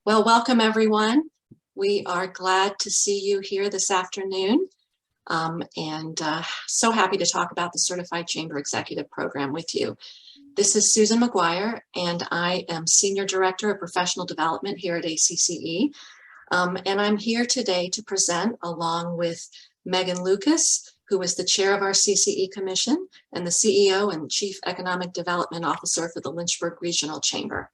Well, welcome everyone. We are glad to see you here this afternoon and so happy to talk about the Certified Chamber Executive Program with you. This is Susan McGuire and I am Senior Director of Professional Development here at ACCE. And I'm here today to present along with Megan Lucas, who is the chair of our CCE Commission and the CEO and Chief Economic Development Officer for the Lynchburg Regional Chamber.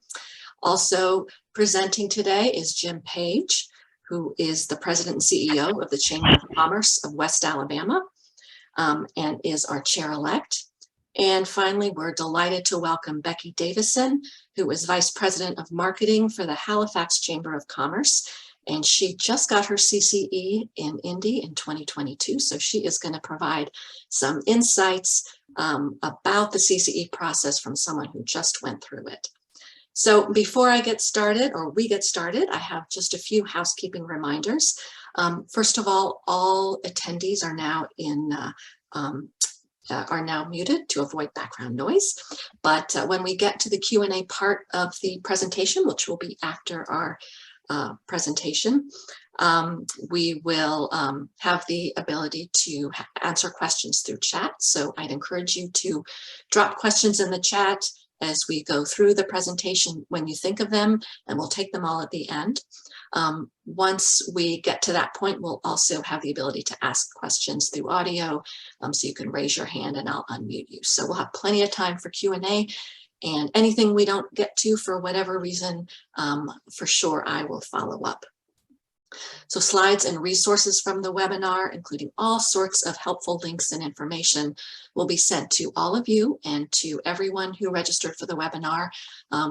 Also presenting today is Jim Page, who is the president and CEO of the Chamber of Commerce of West Alabama and is our chair-elect. And finally, we're delighted to welcome Becky Davison, who is vice president of marketing for the Halifax Chamber of Commerce. And she just got her CCE in Indy in 2022. So she is going to provide some insights about the CCE process from someone who just went through it. So before I get started, or we get started, I have just a few housekeeping reminders. First of all attendees are now muted to avoid background noise. But when we get to the Q&A part of the presentation, which will be after our presentation, we will have the ability to answer questions through chat. So I'd encourage you to drop questions in the chat as we go through the presentation when you think of them, and we'll take them all at the end. Once we get to that point, we'll also have the ability to ask questions through audio, so you can raise your hand and I'll unmute you. So we'll have plenty of time for Q&A, and anything we don't get to for whatever reason, for sure I will follow up. So slides and resources from the webinar, including all sorts of helpful links and information, will be sent to all of you and to everyone who registered for the webinar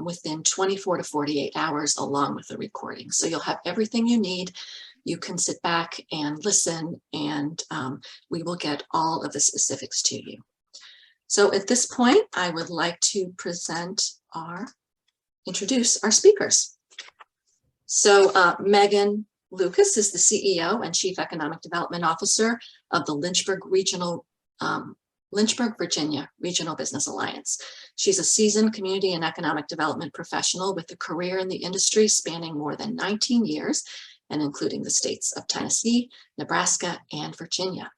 within 24 to 48 hours, along with the recording. So you'll have everything you need. You can sit back and listen, and we will get all of the specifics to you. So at this point, I would like to introduce our speakers. So Megan Lucas is the CEO and Chief Economic Development Officer of the Lynchburg, Virginia Regional Business Alliance. She's a seasoned community and economic development professional with a career in the industry spanning more than 19 years and including the states of Tennessee, Nebraska, and Virginia.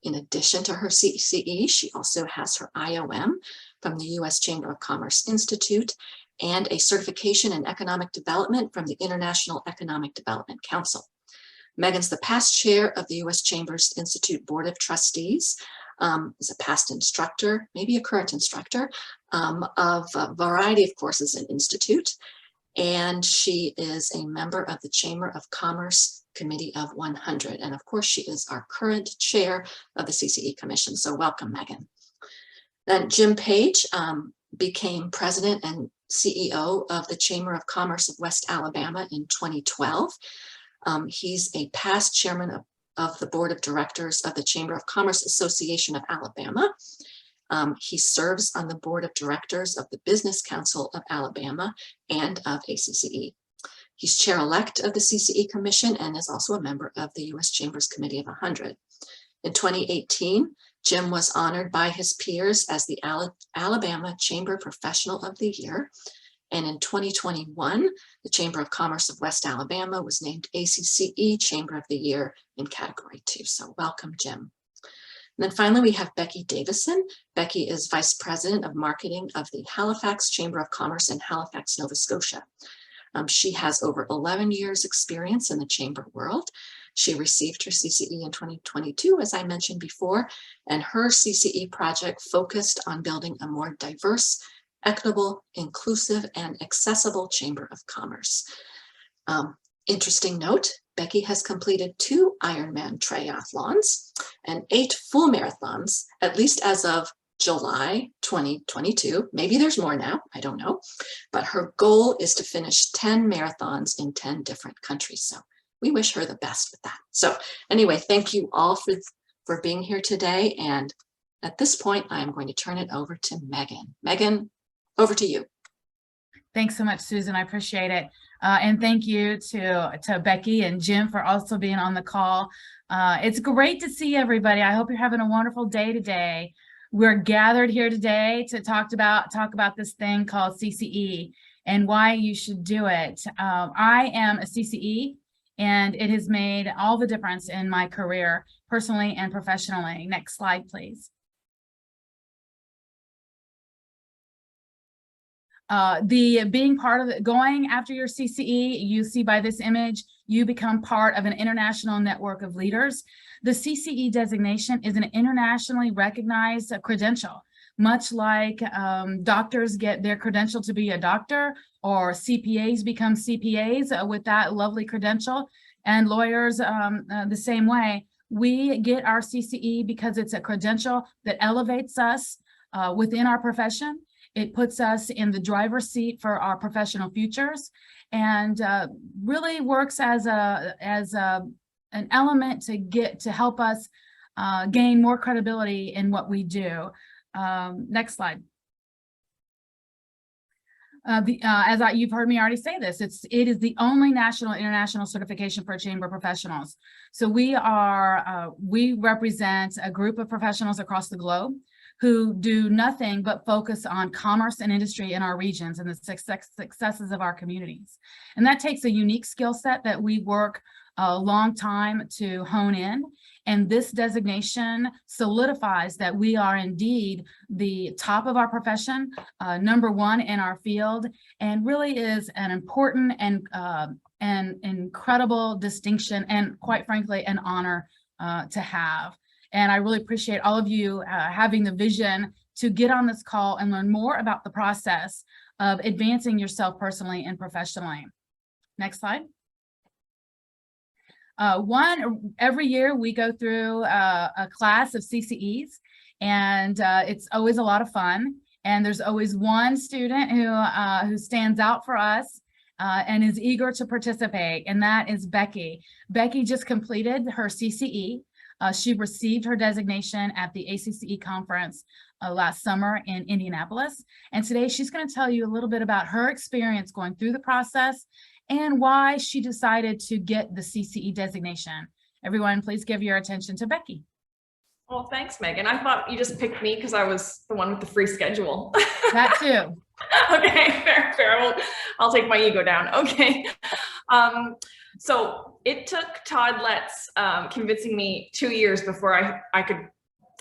In addition to her CCE, she also has her IOM from the U.S. Chamber of Commerce Institute and a certification in economic development from the International Economic Development Council. Megan's the past chair of the U.S. Chambers Institute Board of Trustees, is a past instructor, maybe a current instructor, of a variety of courses in Institute, and she is a member of the Chamber of Commerce Committee of 100. And of course, she is our current chair of the CCE Commission. So welcome, Megan. Then Jim Page became president and CEO of the Chamber of Commerce of West Alabama in 2012. He's a past chairman of the board of directors of the Chamber of Commerce Association of Alabama. He serves on the board of directors of the Business Council of Alabama and of ACCE. He's chair-elect of the CCE Commission and is also a member of the U.S. Chambers Committee of 100. In 2018, Jim was honored by his peers as the Alabama Chamber Professional of the Year. And in 2021, the Chamber of Commerce of West Alabama was named ACCE Chamber of the Year in Category 2. So welcome, Jim. And then finally, we have Becky Davison. Becky is Vice President of Marketing of the Halifax Chamber of Commerce in Halifax, Nova Scotia. She has over 11 years experience in the chamber world. She received her CCE in 2022, as I mentioned before, and her CCE project focused on building a more diverse, equitable, inclusive, and accessible Chamber of Commerce. Interesting note, Becky has completed 2 Ironman triathlons and 8 full marathons, at least as of July 2022. Maybe there's more now, I don't know. But her goal is to finish 10 marathons in 10 different countries. So we wish her the best with that. So anyway, thank you all for being here today. And at this point, I'm going to turn it over to Megan. Megan, over to you. Thanks so much, Susan. I appreciate it. And thank you to Becky and Jim for also being on the call. It's great to see everybody. I hope you're having a wonderful day today. We're gathered here today to talk about this thing called CCE. and why you should do it. I am a CCE, and it has made all the difference in my career, personally and professionally. Next slide, please. The being part of it, going after your CCE, you see by this image, you become part of an international network of leaders. The CCE designation is an internationally recognized credential, much like doctors get their credential to be a doctor, or CPAs become CPAs with that lovely credential, and lawyers the same way. We get our CCE because it's a credential that elevates us within our profession. It puts us in the driver's seat for our professional futures, and really works as an element to help us gain more credibility in what we do. Next slide. You've heard me already say this, it is the only national international certification for chamber professionals. So we represent a group of professionals across the globe who do nothing but focus on commerce and industry in our regions and the successes of our communities. And that takes a unique skill set that we work a long time to hone in. And this designation solidifies that we are indeed the top of our profession, #1 in our field, and really is an important and incredible distinction, and quite frankly, an honor to have. And I really appreciate all of you having the vision to get on this call and learn more about the process of advancing yourself personally and professionally. Next slide. Every year we go through a class of CCEs, and it's always a lot of fun. And there's always one student who stands out for us and is eager to participate, and that is Becky. Becky just completed her CCE. She received her designation at the ACCE conference last summer in Indianapolis. And today she's going to tell you a little bit about her experience going through the process and why she decided to get the CCE designation. Everyone, please give your attention to Becky. Well, thanks, Megan. I thought you just picked me because I was the one with the free schedule. That too. Okay, fair. I'll take my ego down. Okay. So it took Todd Letts convincing me 2 years before I could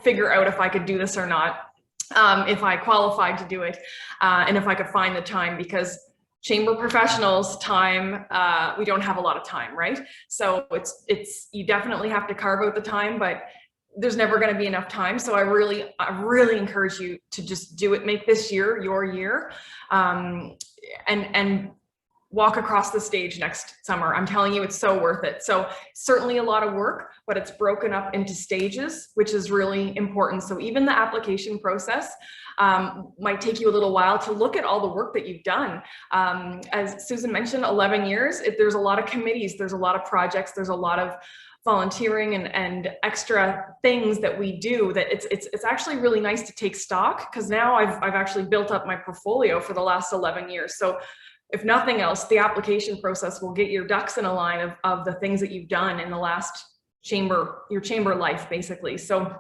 figure out if I could do this or not, if I qualified to do it, and if I could find the time, because chamber professionals time, we don't have a lot of time, right? So you definitely have to carve out the time, but there's never going to be enough time. So I really encourage you to just do it. Make this year your year, and walk across the stage next summer. I'm telling you, it's so worth it. So certainly a lot of work, but it's broken up into stages, which is really important. So even the application process might take you a little while to look at all the work that you've done. As Susan mentioned, 11 years, there's a lot of committees, there's a lot of projects, there's a lot of volunteering and extra things that we do, that it's actually really nice to take stock, because now I've actually built up my portfolio for the last 11 years. So if nothing else, the application process will get your ducks in a line of the things that you've done in the last your chamber life, basically. So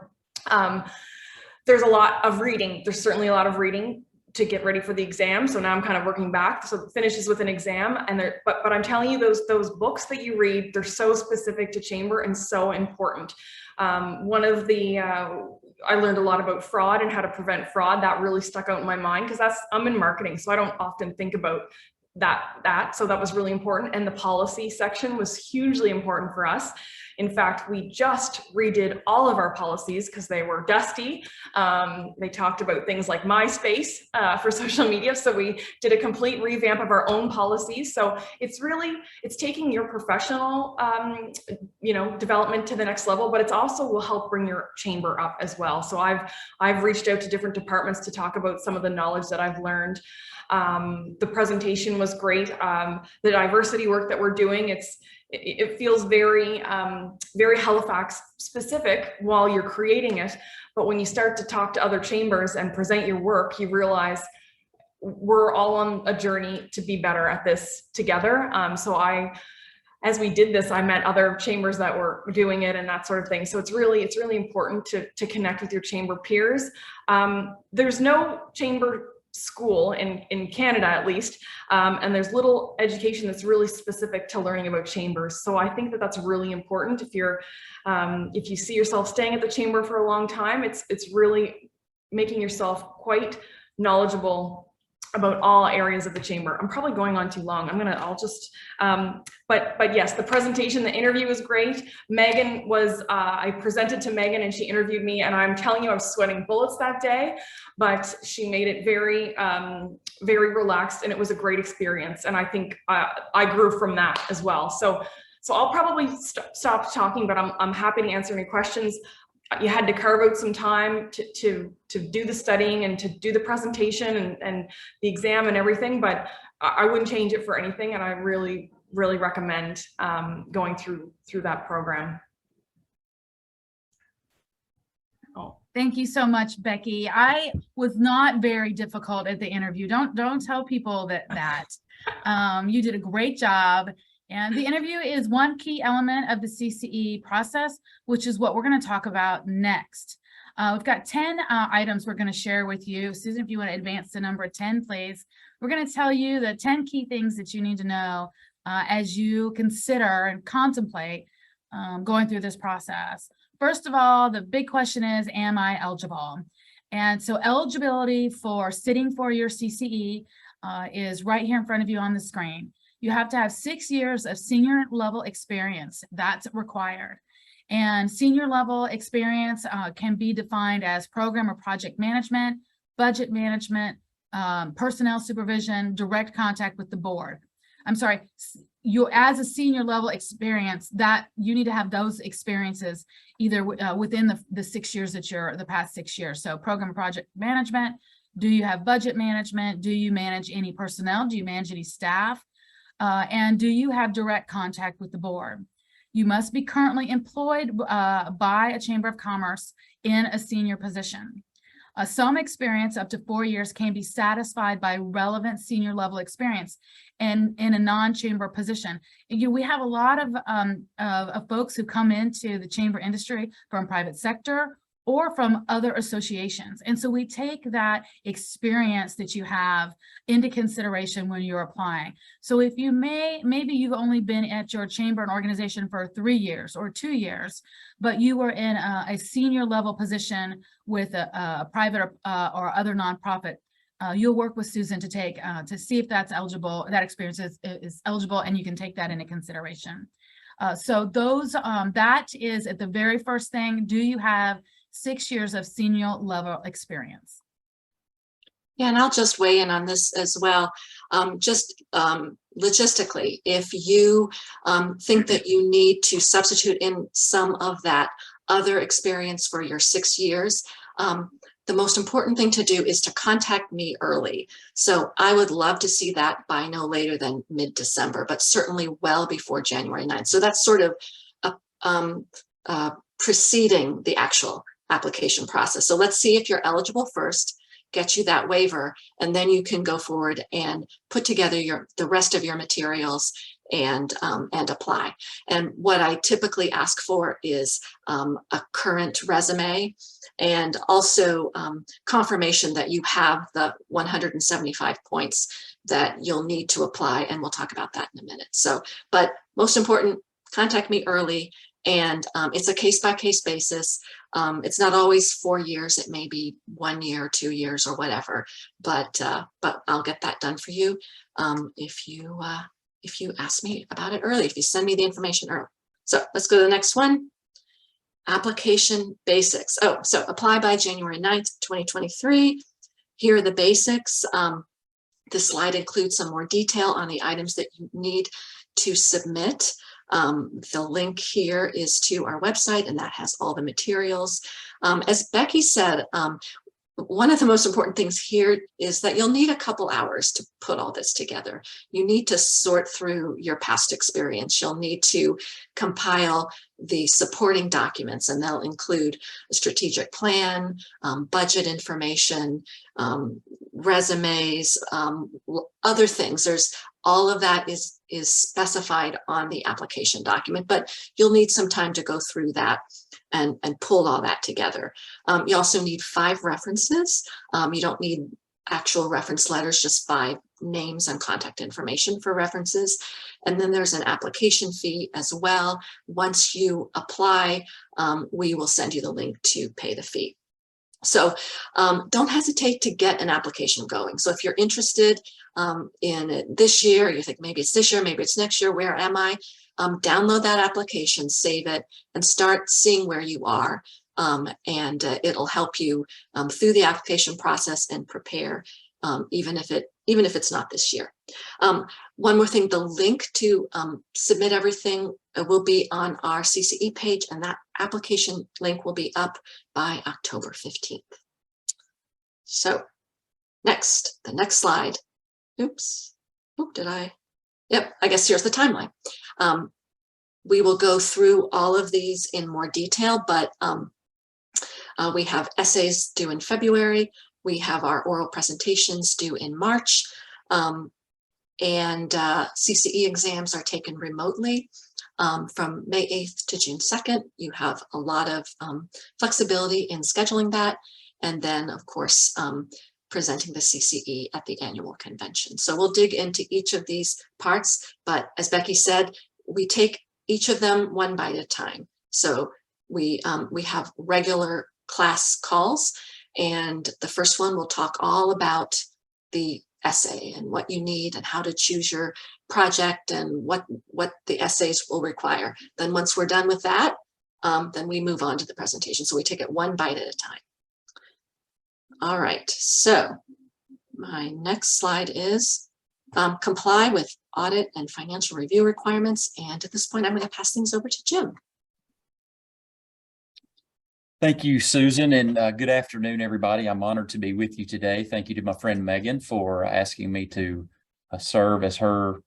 there's a lot of reading. There's certainly a lot of reading to get ready for the exam. So now I'm kind of working back. So it finishes with an exam, but I'm telling you, those books that you read, they're so specific to chamber and so important. One of the I learned a lot about fraud and how to prevent fraud. That really stuck out in my mind, because I'm in marketing, so I don't often think about that. So that was really important. And the policy section was hugely important for us. In fact, we just redid all of our policies because they were dusty. They talked about things like MySpace for social media. So we did a complete revamp of our own policies. So it's taking your professional, development to the next level, but it's also will help bring your chamber up as well. So I've reached out to different departments to talk about some of the knowledge that I've learned. The presentation was great. The diversity work that we're doing, it feels very Halifax specific while you're creating it. But when you start to talk to other chambers and present your work, you realize we're all on a journey to be better at this together. As we did this, I met other chambers that were doing it and that sort of thing. So it's really important to connect with your chamber peers. There's no chamber school in Canada, at least. And there's little education that's really specific to learning about chambers. So I think that that's really important. If you see yourself staying at the chamber for a long time, it's really making yourself quite knowledgeable about all areas of the chamber. I'm probably going on too long. But yes, the presentation, the interview was great. Megan was, I presented to Megan and she interviewed me, and I'm telling you, I was sweating bullets that day, but she made it very, very relaxed, and it was a great experience. And I think I grew from that as well. So I'll probably stop talking, but I'm happy to answer any questions. You had to carve out some time to do the studying and to do the presentation and the exam and everything, but I wouldn't change it for anything. And I really, really recommend going through that program. Oh. Thank you so much, Becky. I was not very difficult at the interview. Don't tell people that. You did a great job. And the interview is one key element of the CCE process, which is what we're going to talk about next. We've got 10 items we're going to share with you. Susan, if you want to advance to number 10, please. We're going to tell you the 10 key things that you need to know as you consider and contemplate going through this process. First of all, the big question is, am I eligible? And so eligibility for sitting for your CCE is right here in front of you on the screen. You have to have 6 years of senior level experience. That's required. And senior level experience can be defined as program or project management, budget management, personnel supervision, direct contact with the board. I'm sorry, you as a senior level experience, that you need to have those experiences either within the 6 years that the past 6 years. So program or project management, do you have budget management? Do you manage any personnel? Do you manage any staff? And do you have direct contact with the board? You must be currently employed by a Chamber of Commerce in a senior position. Some experience up to 4 years can be satisfied by relevant senior level experience in a non-chamber position. We have a lot of folks who come into the chamber industry from private sector or from other associations. And so we take that experience that you have into consideration when you're applying. So if you maybe you've only been at your chamber and organization for 3 years or 2 years, but you were in a senior level position with a private or other nonprofit, you'll work with Susan to see if that's eligible, that experience is eligible, and you can take that into consideration. So that is at the very first thing. Do you have 6 years of senior level experience? Yeah, and I'll just weigh in on this as well. Logistically, if you think that you need to substitute in some of that other experience for your 6 years, the most important thing to do is to contact me early. So I would love to see that by no later than mid-December, but certainly well before January 9th. So that's sort of preceding the actual application process. So let's see if you're eligible first, get you that waiver, and then you can go forward and put together the rest of your materials and apply. And what I typically ask for is a current resume and also confirmation that you have the 175 points that you'll need to apply, and we'll talk about that in a minute. So, but most important, contact me early. And it's a case-by-case basis. It's not always 4 years. It may be 1 year, 2 years, or whatever. But I'll get that done for you if you ask me about it early. If you send me the information early. So let's go to the next one. Application basics. Oh, so apply by January 9th, 2023. Here are the basics. This slide includes some more detail on the items that you need to submit. The link here is to our website, and that has all the materials. As Becky said, one of the most important things here is that you'll need a couple hours to put all this together. You need to sort through your past experience. You'll need to compile the supporting documents, and they'll include a strategic plan, budget information, resumes, other things. There's all of that is specified on the application document, but you'll need some time to go through that and pull all that together. You also need 5 references. You don't need actual reference letters, just 5 names and contact information for references. And then there's an application fee as well. Once you apply, we will send you the link to pay the fee. So don't hesitate to get an application going. So if you're interested in it this year, you think maybe it's this year, maybe it's next year, where am I? Download that application, save it, and start seeing where you are. And it'll help you through the application process and prepare, even if it's not this year. One more thing, the link to submit everything will be on our CCE page, and that application link will be up by October 15th. So next, the next slide. Oops, did I? Yep, I guess here's the timeline. We will go through all of these in more detail, but we have essays due in February. We have our oral presentations due in March. And CCE exams are taken remotely from May 8th to June 2nd. You have a lot of flexibility in scheduling that. And then, of course, presenting the CCE at the annual convention. So we'll dig into each of these parts. But as Becky said, we take each of them one bite at a time. So we have regular class calls. And the first one will talk all about the essay and what you need and how to choose your project and what the essays will require. Then once we're done with that, then we move on to the presentation. So we take it one bite at a time. All right, so my next slide is comply with audit and financial review requirements. And at this point, I'm going to pass things over to Jim. Thank you, Susan, and good afternoon, everybody. I'm honored to be with you today. Thank you to my friend Megan for asking me to serve as her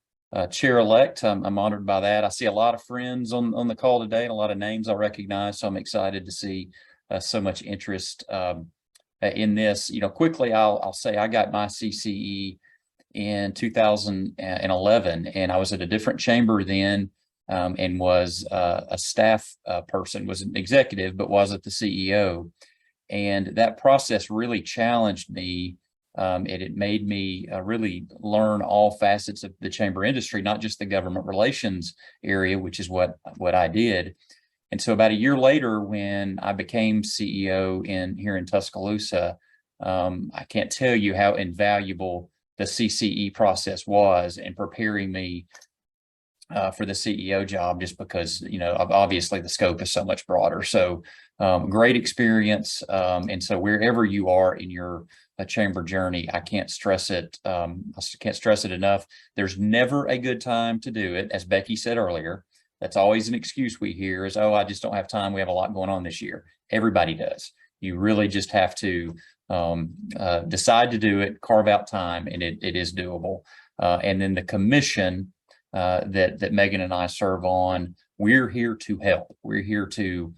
chair-elect. I'm honored by that. I see a lot of friends on the call today and a lot of names I recognize, so I'm excited to see so much interest in this. You know, quickly, I'll say I got my CCE in 2011, and I was at a different chamber then. And was a staff person, was an executive, but wasn't the CEO. And that process really challenged me. And it made me really learn all facets of the chamber industry, not just the government relations area, which is what I did. And so about a year later, when I became CEO here in Tuscaloosa, I can't tell you how invaluable the CCE process was in preparing me for the CEO job, just because, you know, obviously the scope is so much broader. So great experience. And so wherever you are in your chamber journey, I can't stress it. I can't stress it enough. There's never a good time to do it. As Becky said earlier, that's always an excuse we hear is, oh, I just don't have time. We have a lot going on this year. Everybody does. You really just have to decide to do it, carve out time, and it is doable. And then the commission that Megan and I serve on, we're here to help. We're here to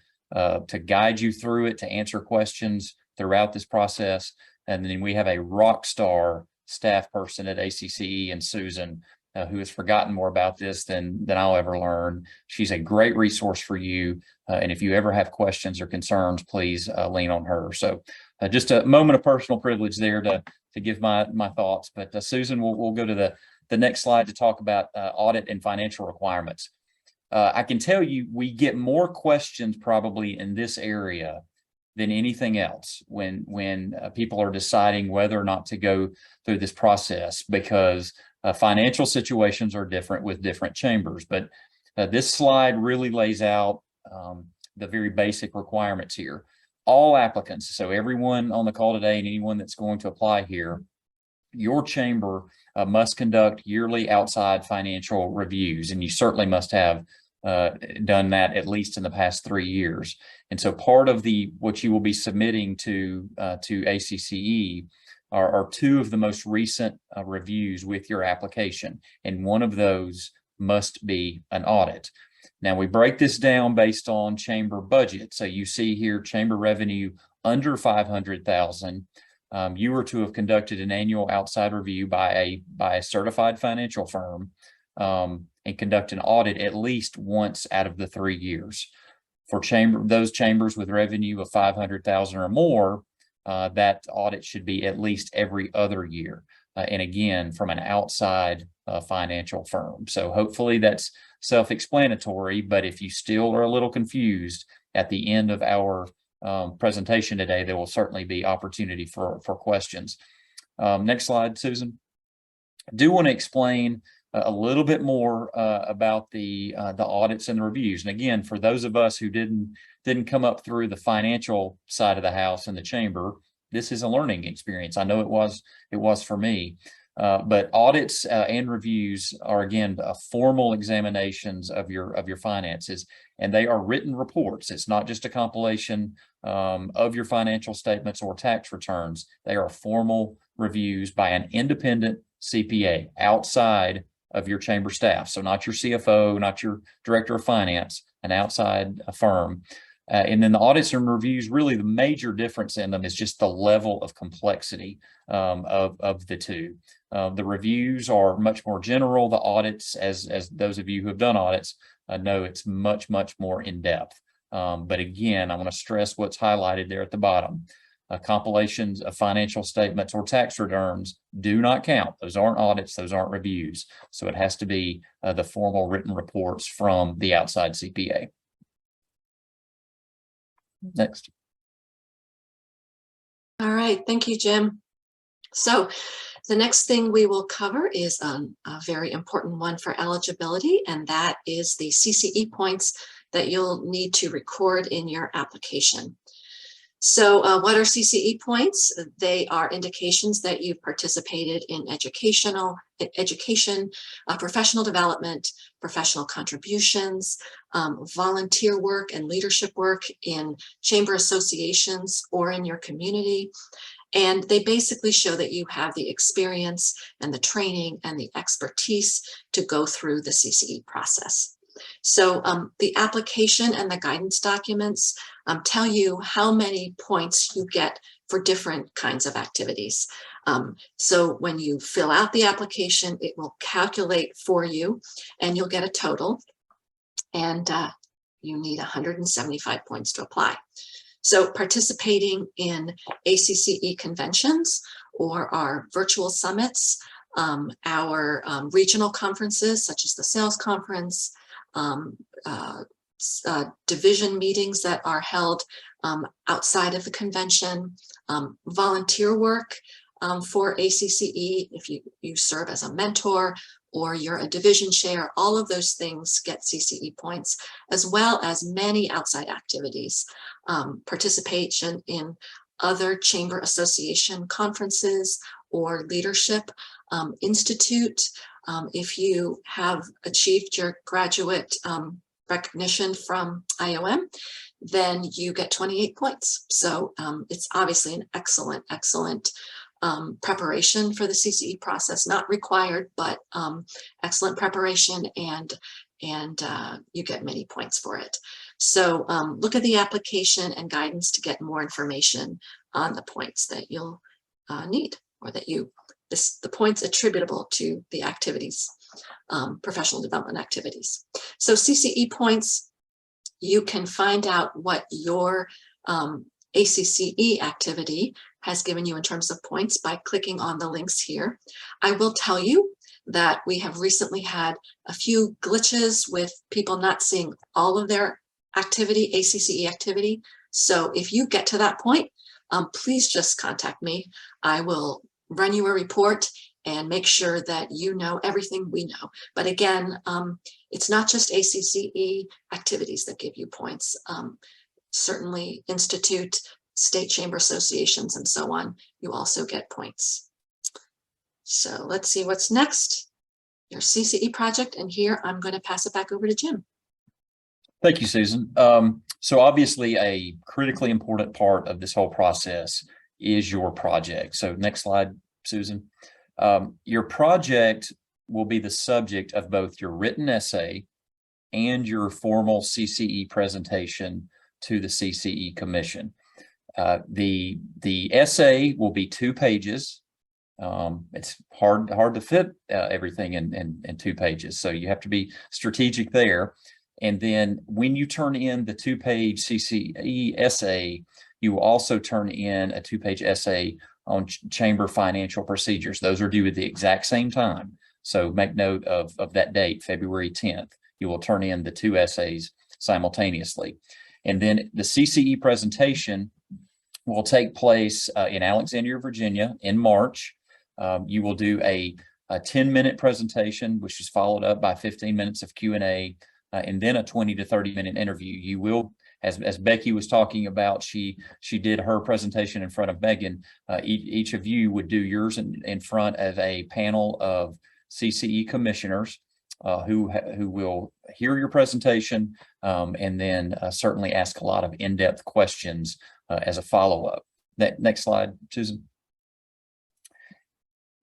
guide you through it, to answer questions throughout this process. And then we have a rock star staff person at ACCE and Susan, who has forgotten more about this than I'll ever learn. She's a great resource for you. And if you ever have questions or concerns, please lean on her. So just a moment of personal privilege there to give my thoughts. But Susan, we'll go to the next slide to talk about audit and financial requirements. I can tell you we get more questions probably in this area than anything else when people are deciding whether or not to go through this process, because financial situations are different with different chambers. But this slide really lays out the very basic requirements here. All applicants, so everyone on the call today and anyone that's going to apply here, your chamber must conduct yearly outside financial reviews, and you certainly must have done that at least in the past 3 years. And so part of what you will be submitting to ACCE are 2 of the most recent reviews with your application, and one of those must be an audit. Now we break this down based on chamber budget. So you see here chamber revenue under $500,000. You were to have conducted an annual outside review by a certified financial firm and conduct an audit at least once out of the 3 years. For those chambers with revenue of $500,000 or more, that audit should be at least every other year. And again, from an outside financial firm. So hopefully that's self-explanatory, but if you still are a little confused at the end of our presentation today, there will certainly be opportunity for questions. Next slide, Susan. I do want to explain a little bit more about the audits and the reviews. And again, for those of us who didn't come up through the financial side of the house in the chamber, this is a learning experience. I know it was for me. But audits and reviews are, again, formal examinations of your finances, and they are written reports. It's not just a compilation of your financial statements or tax returns. They are formal reviews by an independent CPA outside of your chamber staff. So not your CFO, not your director of finance, an outside firm. And then the audits and reviews, really the major difference in them is just the level of complexity of the two. The reviews are much more general. The audits, as those of you who have done audits know, it's much more in depth. But again, I want to stress what's highlighted there at the bottom. Compilations of financial statements or tax returns do not count. Those aren't audits, those aren't reviews. So it has to be the formal written reports from the outside CPA. Next. All right, thank you, Jim. So the next thing we will cover is a very important one for eligibility, and that is the CCE points that you'll need to record in your application. So what are CCE points? They are indications that you've participated in education, professional development, professional contributions, volunteer work and leadership work in chamber associations or in your community. And they basically show that you have the experience and the training and the expertise to go through the CCE process. So the application and the guidance documents tell you how many points you get for different kinds of activities. So when you fill out the application, it will calculate for you and you'll get a total, and you need 175 points to apply. So participating in ACCE conventions or our virtual summits, our regional conferences such as the sales conference, division meetings that are held outside of the convention, volunteer work for ACCE, if you serve as a mentor or you're a division chair, all of those things get CCE points, as well as many outside activities, participation in other chamber association conferences or leadership institute. If you have achieved your graduate recognition from IOM, then you get 28 points. So it's obviously an excellent preparation for the CCE process, not required, but excellent preparation, and you get many points for it. So look at the application and guidance to get more information on the points that you'll need, or that the points attributable to the activities, professional development activities. So CCE points, you can find out what your ACCE activity has given you in terms of points by clicking on the links here. I will tell you that we have recently had a few glitches with people not seeing all of their activity, ACCE activity. So if you get to that point, please just contact me. I will run you a report and make sure that you know everything we know. But again, it's not just ACCE activities that give you points. Certainly institute, state chamber associations, and so on, you also get points. So let's see what's next. Your CCE project, and here I'm going to pass it back over to Jim. Thank you, Susan. So obviously a critically important part of this whole process is your project. So next slide, Susan. Your project will be the subject of both your written essay and your formal CCE presentation to the CCE Commission. The essay will be 2 pages. It's hard to fit everything in 2 pages, so you have to be strategic there. And then when you turn in the 2-page CCE essay, You will also turn in a 2-page essay on chamber financial procedures. Those are due at the exact same time. So make note of that date, February 10th. You will turn in the 2 essays simultaneously. And then the CCE presentation will take place in Alexandria, Virginia in March. You will do a 10-minute presentation, which is followed up by 15 minutes of Q&A, and then a 20 to 30-minute interview. You will, as Becky was talking about, she did her presentation in front of Megan. Each of you would do yours in front of a panel of CCE commissioners who will hear your presentation and then certainly ask a lot of in-depth questions as a follow-up. Next slide, Susan.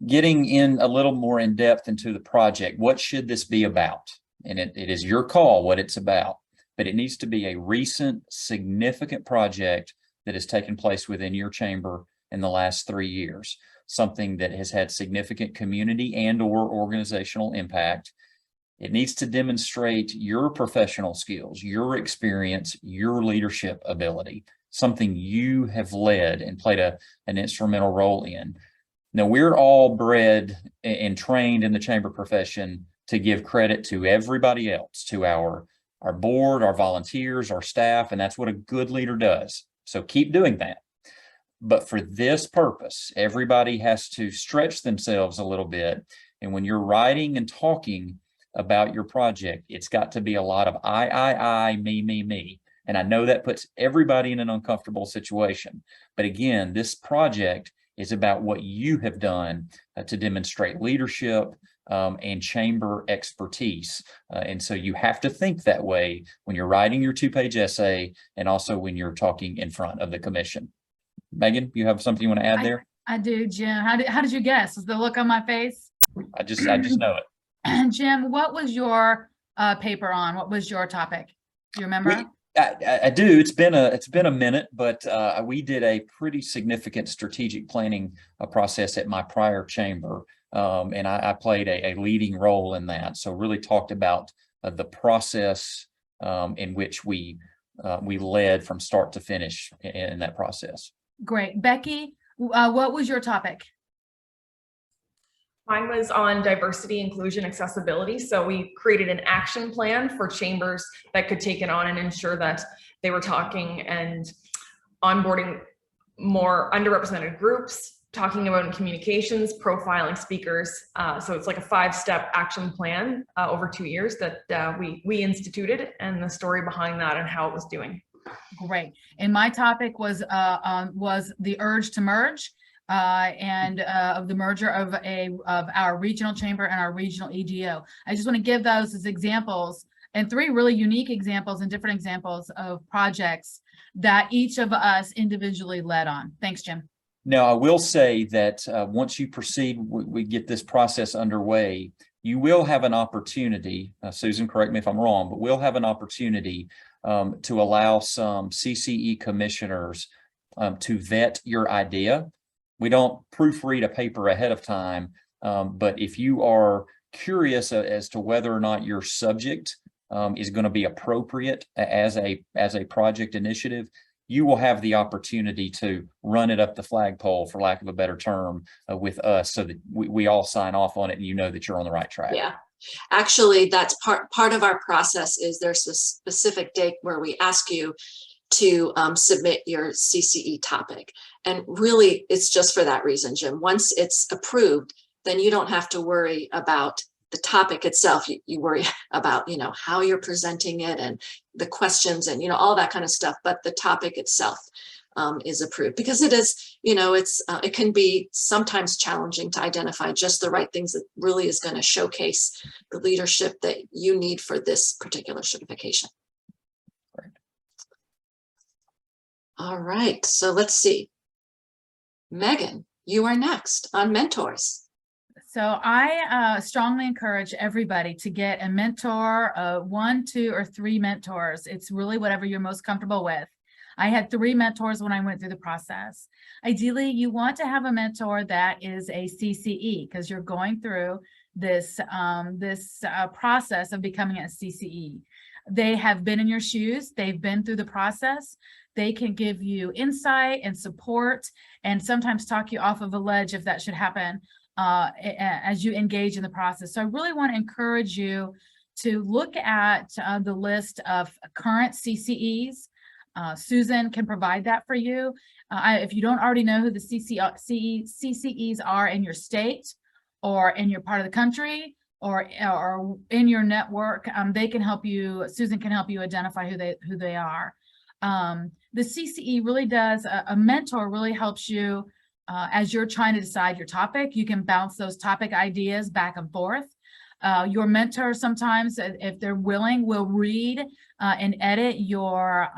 Getting in a little more in depth into the project, what should this be about? And it is your call what it's about, but it needs to be a recent, significant project that has taken place within your chamber in the last 3 years, something that has had significant community and/or organizational impact. It needs to demonstrate your professional skills, your experience, your leadership ability, something you have led and played an instrumental role in. Now, we're all bred and trained in the chamber profession to give credit to everybody else, to our board, our volunteers, our staff, and that's what a good leader does. So keep doing that. But for this purpose, everybody has to stretch themselves a little bit. And when you're writing and talking about your project, it's got to be a lot of I, me. And I know that puts everybody in an uncomfortable situation. But again, this project is about what you have done to demonstrate leadership and chamber expertise. And so you have to think that way when you're writing your 2-page essay and also when you're talking in front of the commission. Megan, you have something you want to add there? I do, Jim. How did you guess? Was the look on my face? I just know it. Jim, what was your paper on? What was your topic? Do you remember? I do. It's been a minute, but we did a pretty significant strategic planning process at my prior chamber, and I played a leading role in that. So really talked about the process in which we led from start to finish in that process. Great, Becky. What was your topic? Mine was on diversity, inclusion, accessibility. So we created an action plan for chambers that could take it on and ensure that they were talking and onboarding more underrepresented groups, talking about communications, profiling speakers. So it's like a 5-step action plan over 2 years that we instituted, and the story behind that and how it was doing. Great. And my topic was the urge to merge. Of the merger of our regional chamber and our regional EGO. I just want to give those as examples, and 3 really unique examples and different examples of projects that each of us individually led on. Thanks, Jim. Now, I will say that once you proceed, we get this process underway, you will have an opportunity, Susan, correct me if I'm wrong, but we'll have an opportunity to allow some CCE commissioners to vet your idea. We don't proofread a paper ahead of time, but if you are curious as to whether or not your subject is going to be appropriate as a project initiative, you will have the opportunity to run it up the flagpole, for lack of a better term, with us, so that we all sign off on it and you know that you're on the right track. Yeah, actually, that's part of our process. Is there's a specific date where we ask you to submit your CCE topic. And really, it's just for that reason, Jim. Once it's approved, then you don't have to worry about the topic itself. You worry about, how you're presenting it and the questions and, all that kind of stuff. But the topic itself is approved, because it is, it can be sometimes challenging to identify just the right things that really is going to showcase the leadership that you need for this particular certification. All right, so let's see. Megan, you are next on mentors. So I strongly encourage everybody to get a mentor, 1, 2, or 3 mentors. It's really whatever you're most comfortable with. I had 3 mentors when I went through the process. Ideally, you want to have a mentor that is a CCE, because you're going through this process of becoming a CCE. They have been in your shoes. They've been through the process. They can give you insight and support, and sometimes talk you off of a ledge if that should happen as you engage in the process. So I really want to encourage you to look at the list of current CCEs. Susan can provide that for you. If you don't already know who the CCEs are in your state or in your part of the country or in your network, they can help you. Susan can help you identify who they are. The CCE really does, a mentor really helps you as you're trying to decide your topic. You can bounce those topic ideas back and forth. Your mentor sometimes, if they're willing, will read and edit your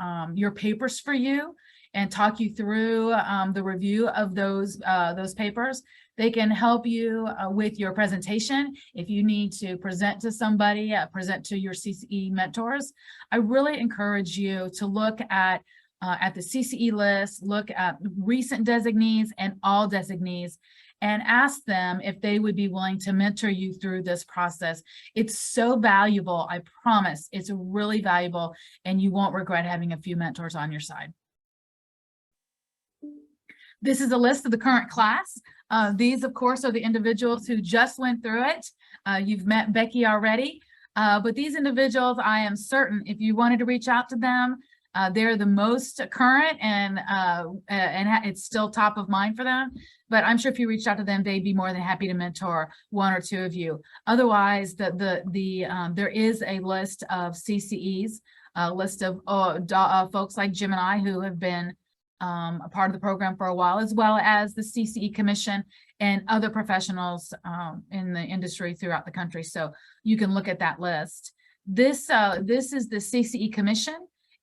papers for you and talk you through the review of those papers. They can help you with your presentation. If you need to present to somebody, present to your CCE mentors, I really encourage you to look at the CCE list, look at recent designees and all designees, and ask them if they would be willing to mentor you through this process. It's so valuable. I promise it's really valuable, and you won't regret having a few mentors on your side. This is a list of the current class. These, of course, are the individuals who just went through it. You've met Becky already, but these individuals, I am certain if you wanted to reach out to them, they're the most current, and it's still top of mind for them. But I'm sure if you reached out to them, they'd be more than happy to mentor one or two of you. Otherwise, there is a list of CCEs, a list of folks like Jim and I who have been a part of the program for a while, as well as the CCE Commission and other professionals in the industry throughout the country. So you can look at that list. This is the CCE Commission.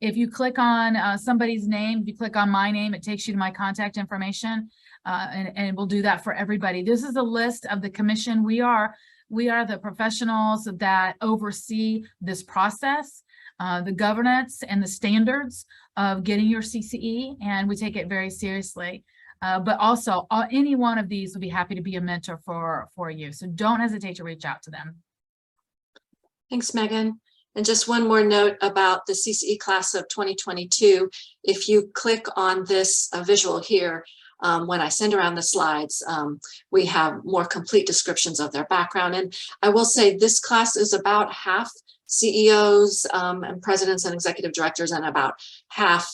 If you click on somebody's name, if you click on my name, it takes you to my contact information, and we'll do that for everybody. This is a list of the commission. We are the professionals that oversee this process, the governance and the standards of getting your CCE, and we take it very seriously. But also, any one of these will be happy to be a mentor for you. So don't hesitate to reach out to them. Thanks, Megan. And just one more note about the CCE class of 2022. If you click on this visual here, when I send around the slides, we have more complete descriptions of their background. And I will say this class is about half CEOs and presidents and executive directors, and about half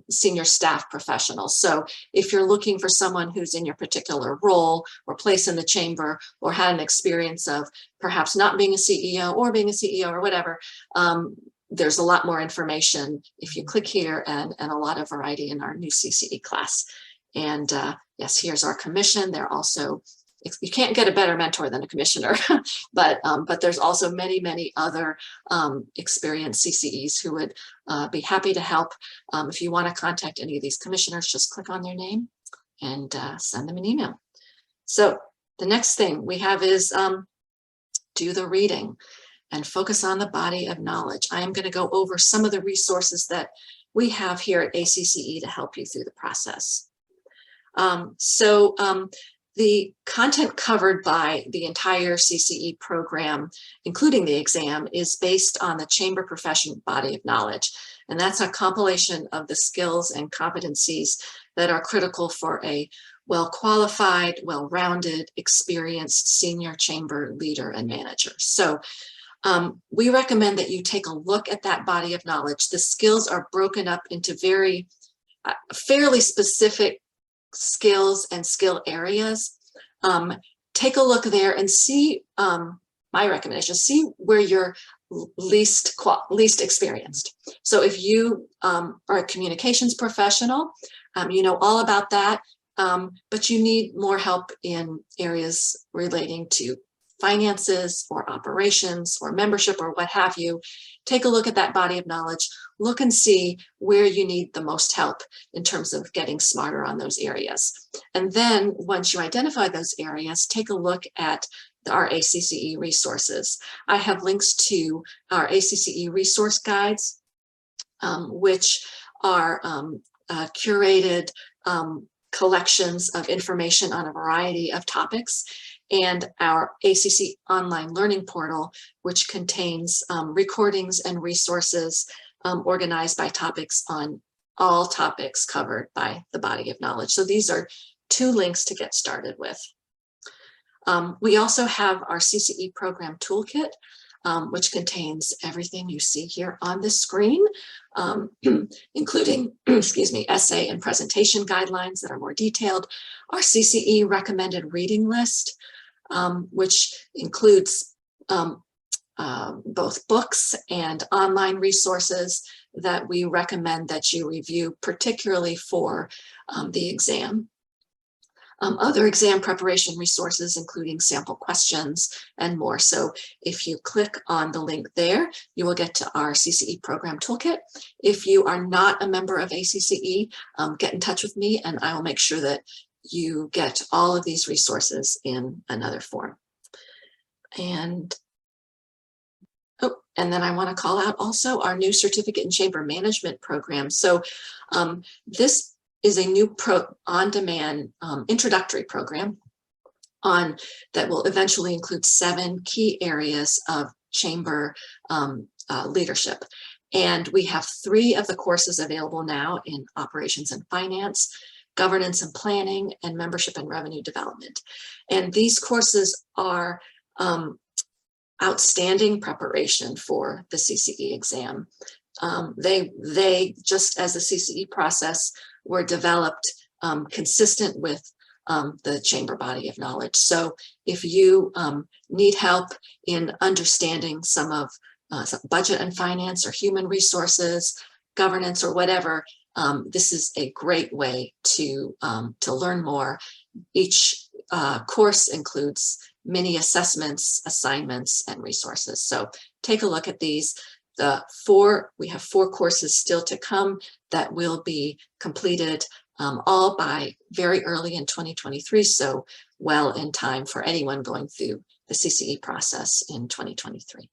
senior staff professionals. So if you're looking for someone who's in your particular role or place in the chamber, or had an experience of perhaps not being a CEO or being a CEO or whatever, there's a lot more information if you click here, and a lot of variety in our new CCE class. And yes, here's our commission. They're also, you can't get a better mentor than a commissioner, but there's also many other experienced CCEs who would be happy to help. If you want to contact any of these commissioners, just click on their name and send them an email. So the next thing we have is do the reading and focus on the body of knowledge. I am going to go over some of the resources that we have here at ACCE to help you through the process. The content covered by the entire CCE program, including the exam, is based on the chamber profession body of knowledge. And that's a compilation of the skills and competencies that are critical for a well-qualified, well-rounded, experienced senior chamber leader and manager. So we recommend that you take a look at that body of knowledge. The skills are broken up into very fairly specific skills and skill areas. Take a look there and see, my recommendation, see where you're least experienced. So if you are a communications professional, you know all about that, but you need more help in areas relating to finances or operations or membership or what have you. Take a look at that body of knowledge. Look and see where you need the most help in terms of getting smarter on those areas. And then once you identify those areas, take a look at our ACCE resources. I have links to our ACCE resource guides, which are curated collections of information on a variety of topics. and our ACC online learning portal, which contains recordings and resources organized by topics on all topics covered by the body of knowledge. So these are 2 links to get started with. We also have our CCE program toolkit, which contains everything you see here on the screen, including, excuse me, essay and presentation guidelines that are more detailed, our CCE recommended reading list, which includes both books and online resources that we recommend that you review, particularly for the exam. Other exam preparation resources, including sample questions and more. So if you click on the link there, you will get to our CCE program toolkit. If you are not a member of ACCE, get in touch with me and I will make sure that you get all of these resources in another form. And then I want to call out also our new certificate in chamber management program. So this is a new on-demand introductory program that will eventually include 7 key areas of chamber leadership. And we have 3 of the courses available now in operations and finance, governance and planning, and membership and revenue development. And these courses are outstanding preparation for the CCE exam. They just as the CCE process were developed consistent with the chamber body of knowledge. So if you need help in understanding some of budget and finance or human resources, governance or whatever, this is a great way to learn more. Each course includes many assessments, assignments, and resources. So take a look at these. We have 4 courses still to come that will be completed all by very early in 2023. So well in time for anyone going through the CCE process in 2023.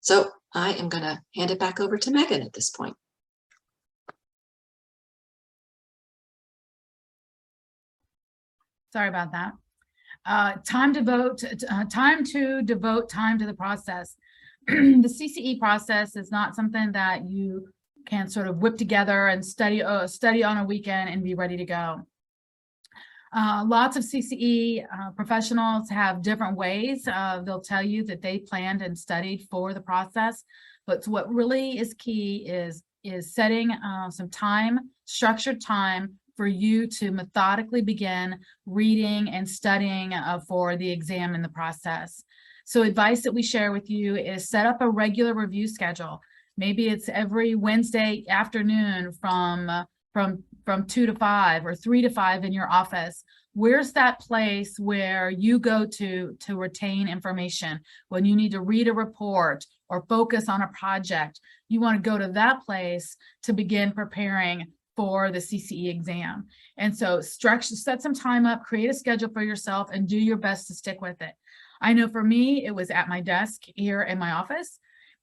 So I am going to hand it back over to Megan at this point. Sorry about that. Time to devote time to the process. The CCE process is not something that you can sort of whip together and study on a weekend and be ready to go. Lots of CCE professionals have different ways. They'll tell you that they planned and studied for the process, but what really is key is setting some time, structured time for you to methodically begin reading and studying for the exam in the process. So advice that we share with you is set up a regular review schedule. Maybe it's every Wednesday afternoon from 2 to 5 or 3 to 5 in your office. Where's that place where you go to retain information when you need to read a report or focus on a project? You want to go to that place to begin preparing for the CCE exam. And so set some time up, create a schedule for yourself, and do your best to stick with it. I know for me, it was at my desk here in my office,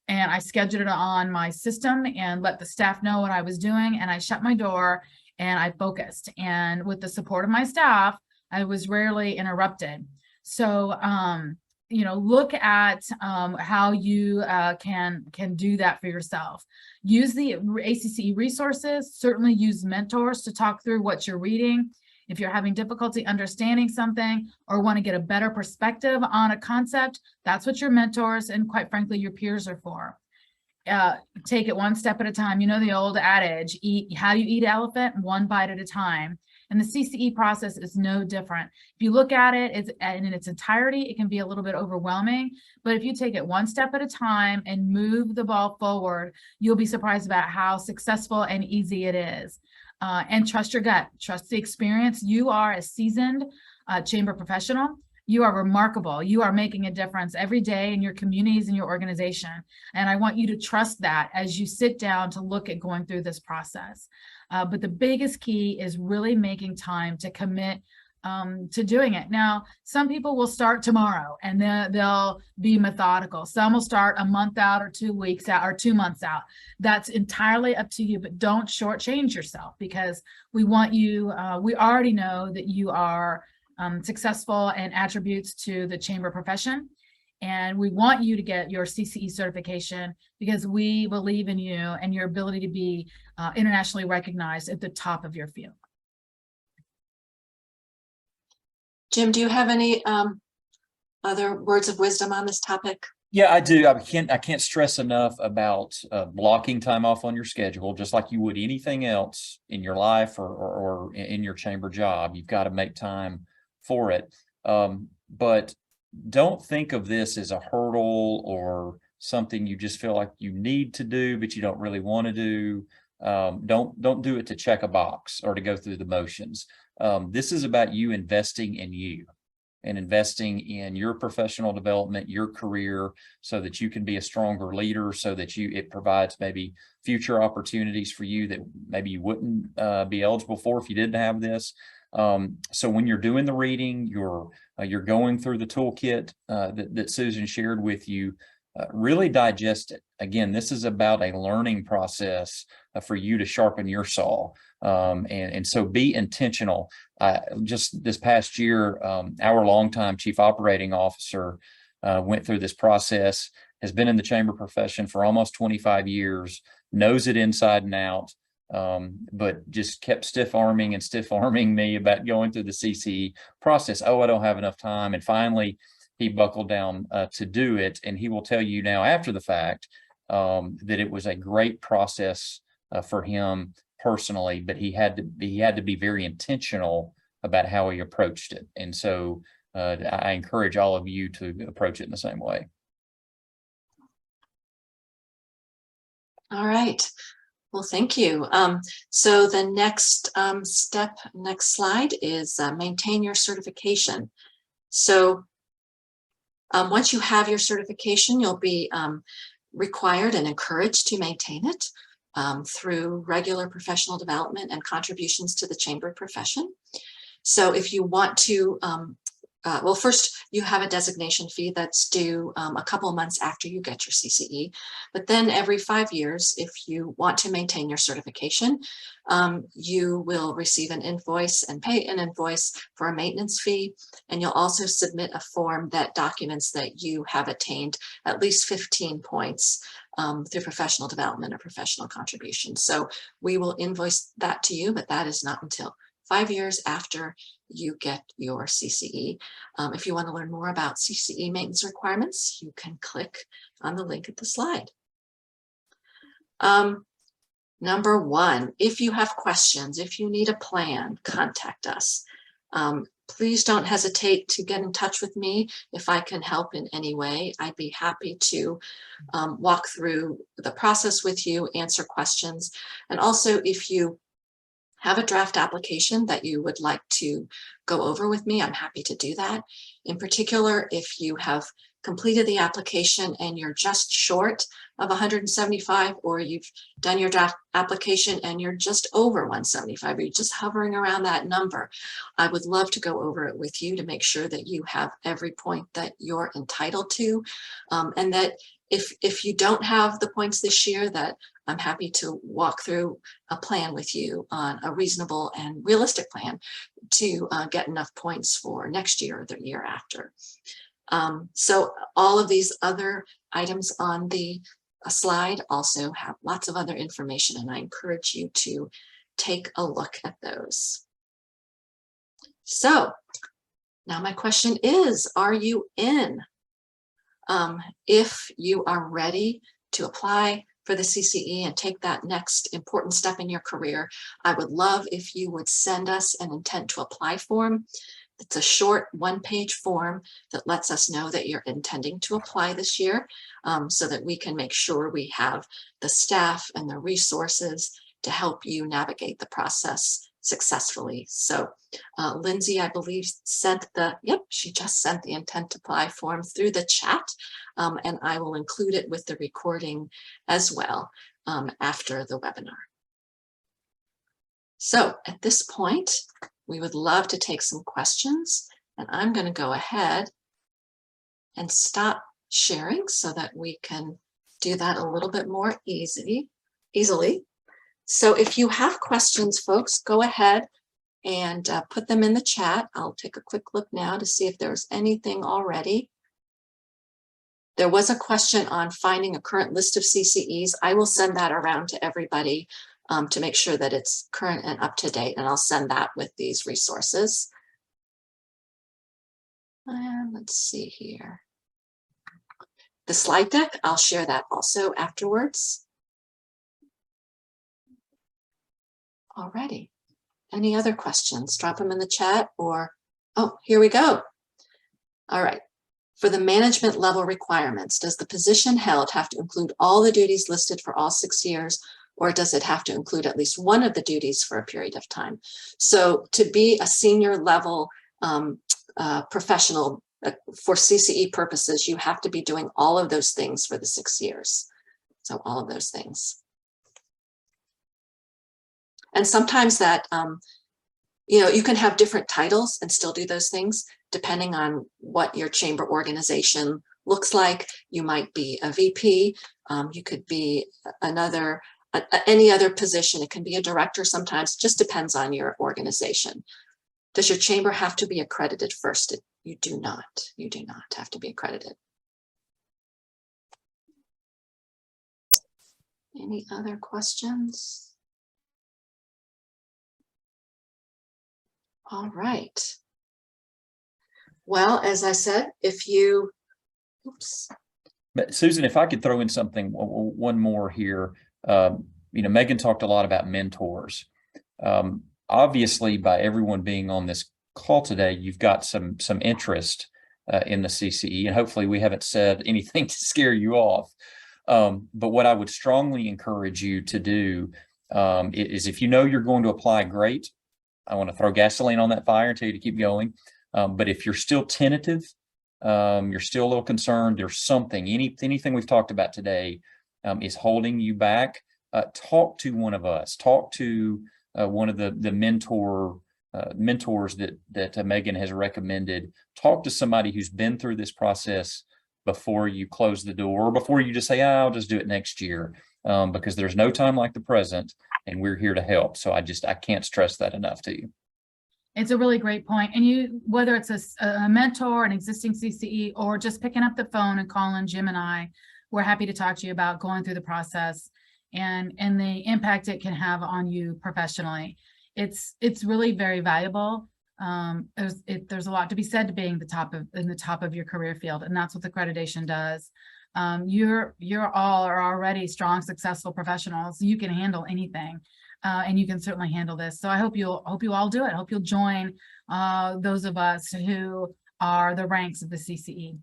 and I scheduled it on my system and let the staff know what I was doing, and I shut my door and I focused. And with the support of my staff, I was rarely interrupted. So, look at how you can do that for yourself. Use the ACCE resources, certainly use mentors to talk through what you're reading. If you're having difficulty understanding something or want to get a better perspective on a concept, that's what your mentors and quite frankly, your peers are for. Take it one step at a time. You know the old adage, how do you eat elephant? One bite at a time. And the CCE process is no different. If you look at it in its entirety, it can be a little bit overwhelming, but if you take it one step at a time and move the ball forward, you'll be surprised about how successful and easy it is. And trust your gut, trust the experience. You are a seasoned chamber professional. You are remarkable. You are making a difference every day in your communities and your organization. And I want you to trust that as you sit down to look at going through this process. But the biggest key is really making time to commit to doing it. Now, some people will start tomorrow and then they'll be methodical. Some will start a month out or 2 weeks out or 2 months out. That's entirely up to you, but don't shortchange yourself because we want you, we already know that you are successful and attributes to the chamber profession. And we want you to get your CCE certification because we believe in you and your ability to be internationally recognized at the top of your field. Jim, do you have any other words of wisdom on this topic? Yeah, I do. I can't stress enough about blocking time off on your schedule, just like you would anything else in your life or in your chamber job. You've got to make time for it. But don't think of this as a hurdle or something you just feel like you need to do, but you don't really want to do. Don't do it to check a box or to go through the motions. This is about you investing in you and investing in your professional development, your career, so that you can be a stronger leader, so that it provides maybe future opportunities for you that maybe you wouldn't be eligible for if you didn't have this. So when you're doing the reading, you're going through the toolkit that Susan shared with you, really digest it. Again, this is about a learning process for you to sharpen your saw. And so be intentional. Just this past year, our longtime chief operating officer went through this process, has been in the chamber profession for almost 25 years, knows it inside and out, but just kept stiff arming me about going through the CCE process. Oh, I don't have enough time. And finally, he buckled down to do it. And he will tell you now after the fact that it was a great process for him personally, but he had to be very intentional about how he approached it. And so I encourage all of you to approach it in the same way. All right. Well, thank you. So the next next slide is maintain your certification. So once you have your certification, you'll be required and encouraged to maintain it through regular professional development and contributions to the chamber profession. So if you want to, well, first you have a designation fee that's due a couple of months after you get your CCE, but then every 5 years, if you want to maintain your certification, you will receive an invoice and pay an invoice for a maintenance fee. And you'll also submit a form that documents that you have attained at least 15 points through professional development or professional contributions. So we will invoice that to you, but that is not until 5 years after you get your CCE. If you want to learn more about CCE maintenance requirements, you can click on the link at the slide. Number one, if you have questions, if you need a plan, contact us. Please don't hesitate to get in touch with me if I can help in any way. I'd be happy to walk through the process with you, answer questions. And also, if you have a draft application that you would like to go over with me, I'm happy to do that. In particular, if you have completed the application and you're just short of 175, or you've done your draft application and you're just over 175, or you're just hovering around that number, I would love to go over it with you to make sure that you have every point that you're entitled to, and that if you don't have the points this year, that I'm happy to walk through a plan with you on a reasonable and realistic plan to get enough points for next year or the year after. So all of these other items on the slide also have lots of other information, and I encourage you to take a look at those. So now my question is, are you in? If you are ready to apply for the CCE and take that next important step in your career, I would love if you would send us an intent to apply form. It's a short one-page form that lets us know that you're intending to apply this year, so that we can make sure we have the staff and the resources to help you navigate the process successfully. So Lindsay, I believe, she just sent the intent to apply form through the chat, and I will include it with the recording as well after the webinar. So at this point, we would love to take some questions, and I'm going to go ahead and stop sharing so that we can do that a little bit more easily. So if you have questions, folks, go ahead, and put them in the chat. I'll take a quick look now to see if there's anything already. There was a question on finding a current list of CCEs. I will send that around to everybody to make sure that it's current and up to date, and I'll send that with these resources. And let's see here. The slide deck, I'll share that also afterwards. Alrighty. Any other questions? Drop them in the chat or, oh, here we go. All right. For the management level requirements, does the position held have to include all the duties listed for all 6 years, or does it have to include at least one of the duties for a period of time? So to be a senior level professional for CCE purposes, you have to be doing all of those things for the 6 years. So all of those things. And sometimes that, you know, you can have different titles and still do those things depending on what your chamber organization looks like. You might be a VP, you could be any other position. It can be a director sometimes, it just depends on your organization. Does your chamber have to be accredited first? You do not have to be accredited. Any other questions? All right. Well, as I said, if you, oops. But Susan, if I could throw in something, one more here. You know, Megan talked a lot about mentors. Obviously, by everyone being on this call today, you've got some interest in the CCE, and hopefully we haven't said anything to scare you off. But what I would strongly encourage you to do is, if you know you're going to apply, great. I want to throw gasoline on that fire and tell you to keep going. But if you're still tentative, you're still a little concerned, there's something, anything we've talked about today is holding you back, talk to one of us, talk to one of the mentors that Megan has recommended. Talk to somebody who's been through this process before you close the door, or before you just say, oh, I'll just do it next year, because there's no time like the present, and we're here to help. So I can't stress that enough to you. It's a really great point. And whether it's a mentor, an existing CCE, or just picking up the phone and calling Jim and I, we're happy to talk to you about going through the process and the impact it can have on you professionally. It's really very valuable. There's a lot to be said to being in the top of your career field, and that's what the accreditation does. You're all are already strong, successful professionals. You can handle anything. And you can certainly handle this. So I hope you'll all do it. I hope you'll join those of us who are the ranks of the CCE.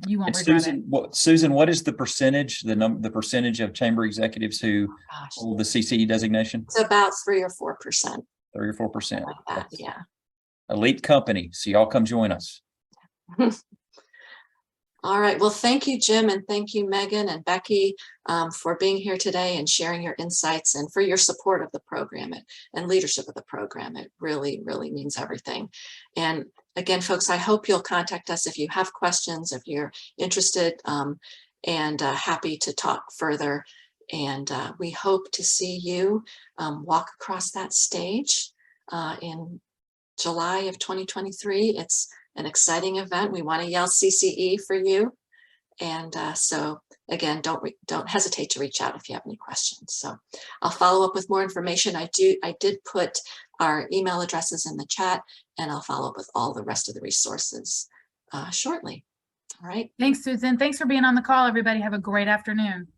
You won't regret it. Susan, what is the percentage, the percentage of chamber executives who hold the CCE designation? It's about 3 or 4%. 3 or 4%. Like that, yeah. Elite company. So y'all come join us. All right. Well, thank you, Jim, and thank you, Megan and Becky, for being here today and sharing your insights and for your support of the program and leadership of the program. It really, really means everything. And again, folks, I hope you'll contact us if you have questions, if you're interested, and happy to talk further. And we hope to see you walk across that stage in July of 2023. It's an exciting event. We want to yell CCE for you. And so again, don't hesitate to reach out if you have any questions. So I'll follow up with more information. I did put our email addresses in the chat, and I'll follow up with all the rest of the resources shortly. All right. Thanks, Susan. Thanks for being on the call, everybody. Have a great afternoon.